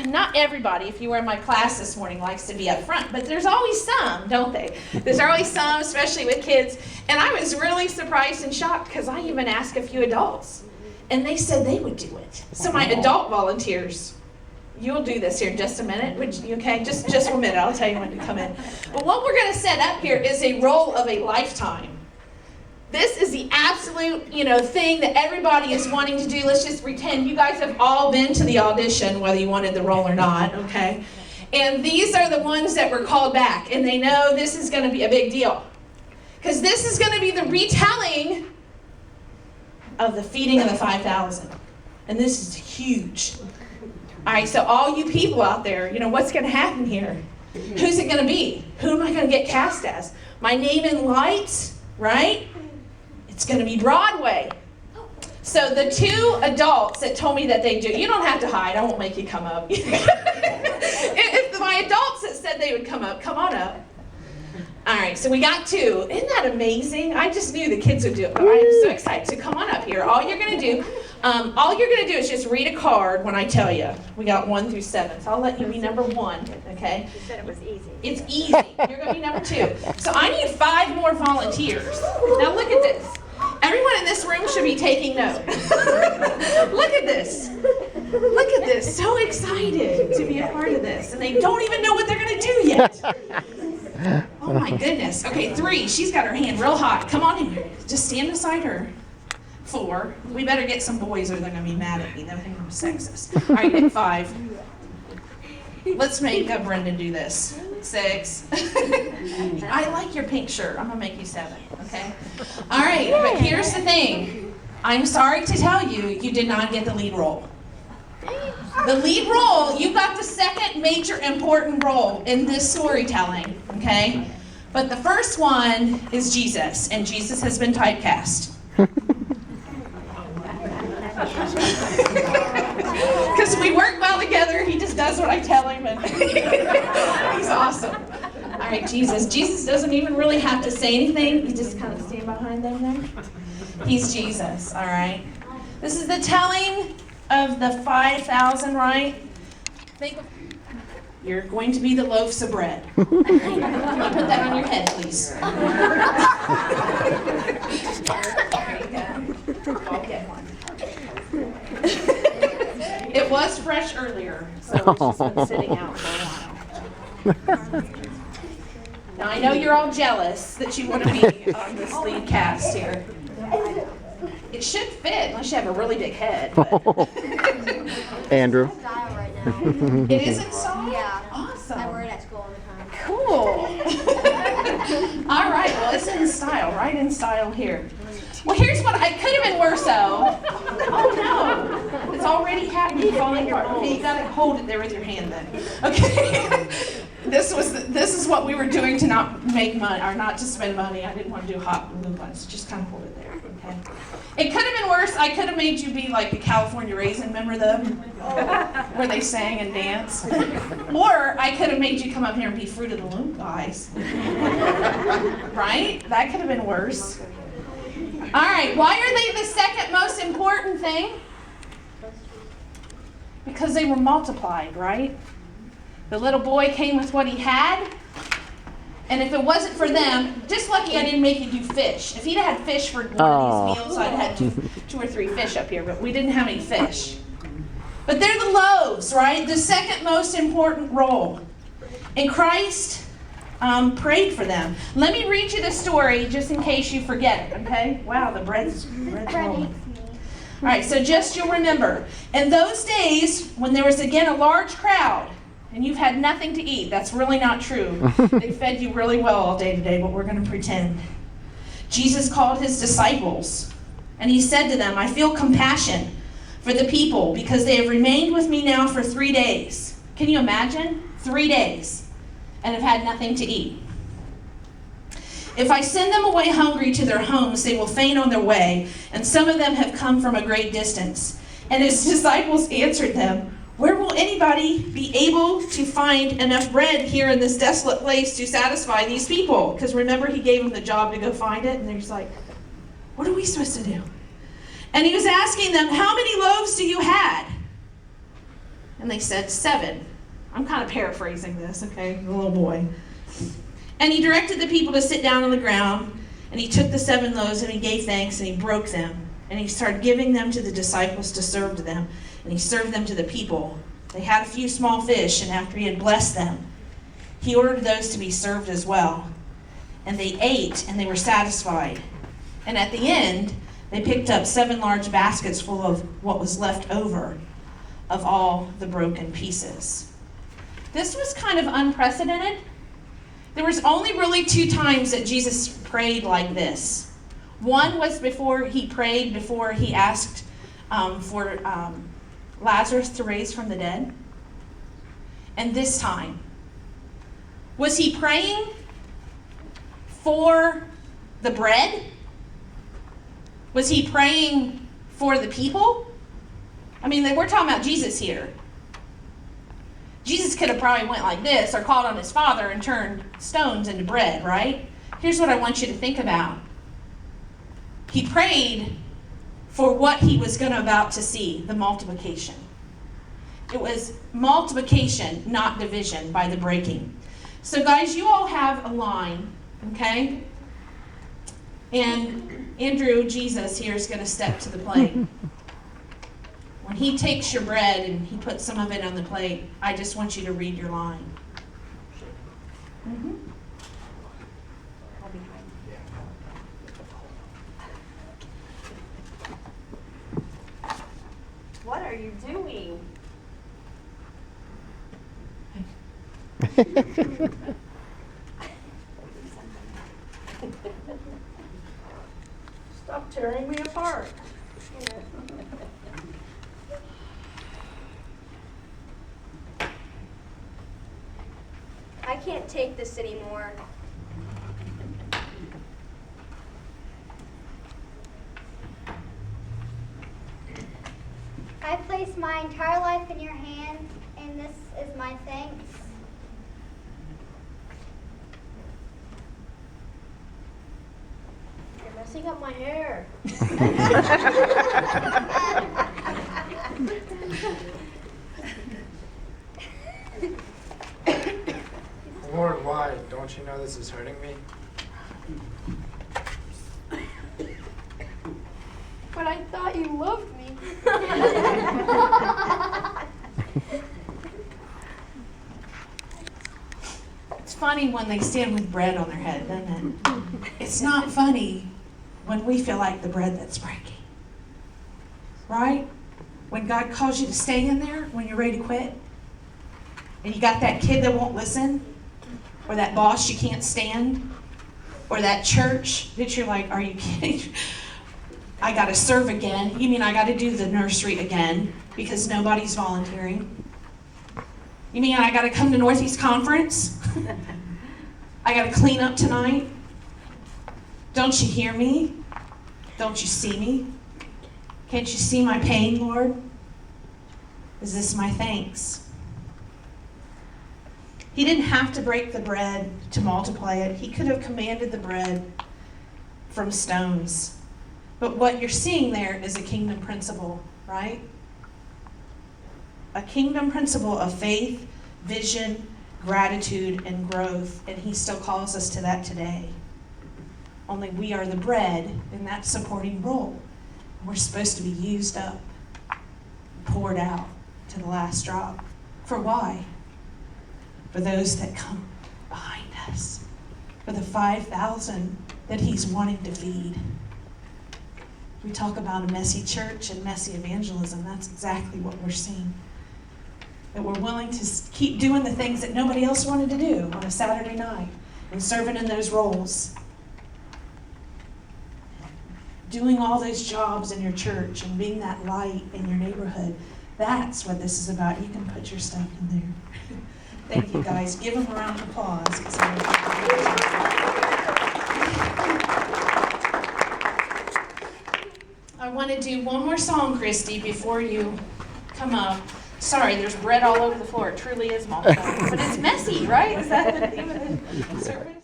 not everybody, if you were in my class this morning, likes to be up front, but there's always some, don't they? There's always some, especially with kids. And I was really surprised and shocked because I even asked a few adults, and they said they would do it. So my adult volunteers, you'll do this here in just a minute. Would you, okay? Just 1 minute. I'll tell you when to come in. But what we're going to set up here is a role of a lifetime. This is the absolute, thing that everybody is wanting to do. Let's just pretend you guys have all been to the audition, whether you wanted the role or not, okay? And these are the ones that were called back, and they know this is going to be a big deal. Because this is going to be the retelling of the feeding of the 5,000. And this is huge. All right, so all you people out there, what's going to happen here? Who's it going to be? Who am I going to get cast as? My name in lights, right? It's going to be Broadway. So the two adults that told me that they do, you don't have to hide. I won't make you come up. If my adults that said they would come on up. All right, so we got two. Isn't that amazing? I just knew the kids would do it, but I am so excited. So come on up here. All you're going to do is just read a card when I tell you. We got 1 through 7, so I'll let you be number 1, okay? You said it was easy. It's easy. You're going to be number 2. So I need 5 more volunteers. Now look at this. Everyone in this room should be taking notes. Look at this. Look at this. So excited to be a part of this. And they don't even know what they're going to do yet. Oh my goodness. Okay, 3. She's got her hand real high. Come on in here. Just stand beside her. 4. We better get some boys or they're going to be mad at me. They'll think I'm sexist. All right, get 5. Let's make Brendan do this. 6. I like your pink shirt. I'm going to make you 7, okay? All right, but here's the thing. I'm sorry to tell you, you did not get the lead role. The lead role, you got the second major important role in this storytelling, okay? But the first one is Jesus, and Jesus has been typecast. Because we work well together, he just does what I tell him, and he's awesome. All right, Jesus. Jesus doesn't even really have to say anything. He just kind of stand behind them there. He's Jesus, all right? This is the telling of the 5,000, right? Think of, you're going to be the loaves of bread. Put that on your head, please. There you go. I'll get one. It was fresh earlier, so it's just been sitting out for a while. Now I know you're all jealous that you want to be on this lead cast here. It should fit, unless you have a really big head. But. Andrew. Style right now. It is in style? Yeah. Awesome. I wear it at school all the time. Cool. All right, well, it's in style, right in style here. Well, here's what, it could have been worse though. Oh no, it's already happening, falling apart. Okay, you gotta hold it there with your hand then. Okay. This is what we were doing to not make money, or not to spend money. I didn't want to do hot glue guns, just kind of hold it there, okay? It could have been worse. I could have made you be like the California Raisin, remember them? Where they sang and danced. Or I could have made you come up here and be Fruit of the Loom guys. Right? That could have been worse. All right, why are they the second most important thing? Because they were multiplied, right? The little boy came with what he had, and if it wasn't for them, just lucky I didn't make you do fish. If he'd had fish for one of these meals, I'd had two or 3 fish up here, but we didn't have any fish. But they're the loaves, right? The second most important role. And Christ prayed for them. Let me read you the story just in case you forget it, okay? Wow, the bread's rolling. All right, so just you'll remember. In those days, when there was again a large crowd, and you've had nothing to eat, that's really not true. They fed you really well all day today, but we're going to pretend. Jesus called his disciples, and he said to them, I feel compassion for the people because they have remained with me now for 3 days. Can you imagine? 3 days, and have had nothing to eat. If I send them away hungry to their homes, they will faint on their way, and some of them have come from a great distance. And his disciples answered them, where will anybody be able to find enough bread here in this desolate place to satisfy these people? Because remember, he gave them the job to go find it, and they're just like, what are we supposed to do? And he was asking them, how many loaves do you have? And they said, 7. I'm kind of paraphrasing this, okay? The little boy. And he directed the people to sit down on the ground, and he took the 7 loaves, and he gave thanks, and he broke them. And he started giving them to the disciples to serve to them, and he served them to the people. They had a few small fish, and after he had blessed them, he ordered those to be served as well. And they ate, and they were satisfied. And at the end, they picked up 7 large baskets full of what was left over of all the broken pieces. This was kind of unprecedented. There was only really 2 times that Jesus prayed like this. One was before he asked for Lazarus to raise from the dead. And this time, was he praying for the bread? Was he praying for the people? I mean, we're talking about Jesus here. Jesus could have probably went like this or called on his Father and turned stones into bread, right? Here's what I want you to think about. He prayed for what he was about to see, the multiplication. It was multiplication, not division, by the breaking. So guys, you all have a line, okay? And Andrew, Jesus here, is going to step to the plate. When he takes your bread and he puts some of it on the plate, I just want you to read your line. Mm-hmm. What are you doing? Stop tearing me apart. I can't take this anymore. I place my entire life in your hands, and this is my thanks. You're messing up my hair. Lord, why? Don't you know this is hurting me? But I thought you loved me. It's funny when they stand with bread on their head, isn't it? It's not funny when we feel like the bread that's breaking. Right? When God calls you to stay in there, when you're ready to quit, and you got that kid that won't listen, or that boss you can't stand, or that church that you're like, are you kidding? I got to serve again. You mean I got to do the nursery again because nobody's volunteering? You mean I got to come to Northeast Conference? I got to clean up tonight? Don't you hear me? Don't you see me? Can't you see my pain, Lord? Is this my thanks? He didn't have to break the bread to multiply it. He could have commanded the bread from stones. But what you're seeing there is a kingdom principle, right? A kingdom principle of faith, vision, gratitude, and growth. And he still calls us to that today. Only we are the bread in that supporting role. We're supposed to be used up, poured out to the last drop. For why? For those that come behind us. For the 5,000 that he's wanting to feed. We talk about a messy church and messy evangelism. That's exactly what we're seeing. That we're willing to keep doing the things that nobody else wanted to do on a Saturday night and serving in those roles. Doing all those jobs in your church and being that light in your neighborhood. That's what this is about. You can put your stuff in there. Thank you, guys. Give them a round of applause. I want to do one more song, Christy, before you come up. Sorry, there's bread all over the floor. It truly is multiple. But it's messy, right? Is that the theme of the service?